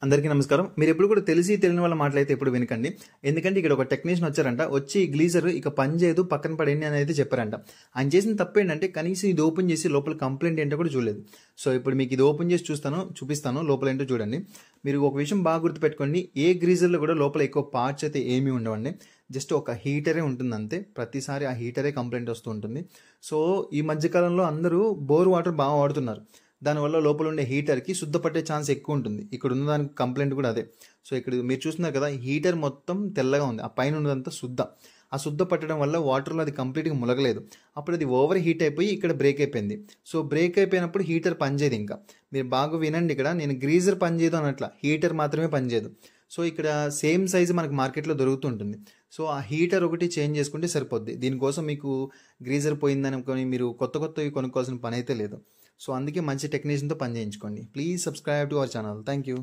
అందరికీ నమస్కారం. మీరు ఎప్పుడు కూడా తెలిసి తెలియని వాళ్ళ మాటలైతే ఎప్పుడు వినకండి. ఎందుకంటే ఇక్కడ ఒక టెక్నీషియన్ వచ్చారంట. వచ్చి గ్లీజర్ ఇక పని చేయదు, పక్కన పడేయండి అని అయితే చెప్పారంట. ఆయన చేసిన తప్పు ఏంటంటే కనీసం ఇది ఓపెన్ చేసి లోపల కంప్లైంట్ ఏంటో కూడా చూడలేదు. సో ఇప్పుడు మీకు ఇది ఓపెన్ చేసి చూపిస్తాను లోపల ఏంటో చూడండి. మీరు ఒక విషయం బాగా గుర్తుపెట్టుకోండి, ఏ గ్లీజర్లో కూడా లోపల ఎక్కువ పార్ట్స్ అయితే ఏమీ ఉండవండి. జస్ట్ ఒక హీటరే ఉంటుంది అంతే. ప్రతిసారి ఆ హీటరే కంప్లైంట్ వస్తూ ఉంటుంది. సో ఈ మధ్యకాలంలో అందరూ బోర్ వాటర్ బాగా వాడుతున్నారు. దానివల్ల లోపల ఉండే హీటర్కి శుద్ధ పట్టే ఛాన్స్ ఎక్కువ ఉంటుంది. ఇక్కడ ఉన్న దానికి కంప్లైంట్ కూడా అదే. సో ఇక్కడ మీరు చూస్తున్నారు కదా, హీటర్ మొత్తం తెల్లగా ఉంది, ఆ పైన ఉన్నదంతా శుద్ధ. ఆ శుద్ధ పట్టడం వల్ల వాటర్లో అది కంప్లీట్గా ములగలేదు. అప్పుడు అది ఓవర్ హీట్ అయిపోయి ఇక్కడ బ్రేక్ అయిపోయింది. సో బ్రేక్ అయిపోయినప్పుడు హీటర్ పనిచేయదు. ఇంకా మీరు బాగా వినండి, ఇక్కడ నేను గ్రీజర్ పనిచేయదు అనట్లా, హీటర్ మాత్రమే పనిచేయదు. సో ఇక్కడ సేమ్ సైజు మనకు మార్కెట్లో దొరుకుతుంటుంది. సో ఆ హీటర్ ఒకటి చేంజ్ చేసుకుంటే సరిపోద్ది. దీనికోసం మీకు గ్రీజర్ పోయిందని అనుకొని మీరు కొత్తవి కొనుక్కోవాల్సిన పని అయితే లేదు. సో అందుకే మంచి టెక్నీషియన్తో పని చేయించుకోండి. Please subscribe to our channel. Thank you.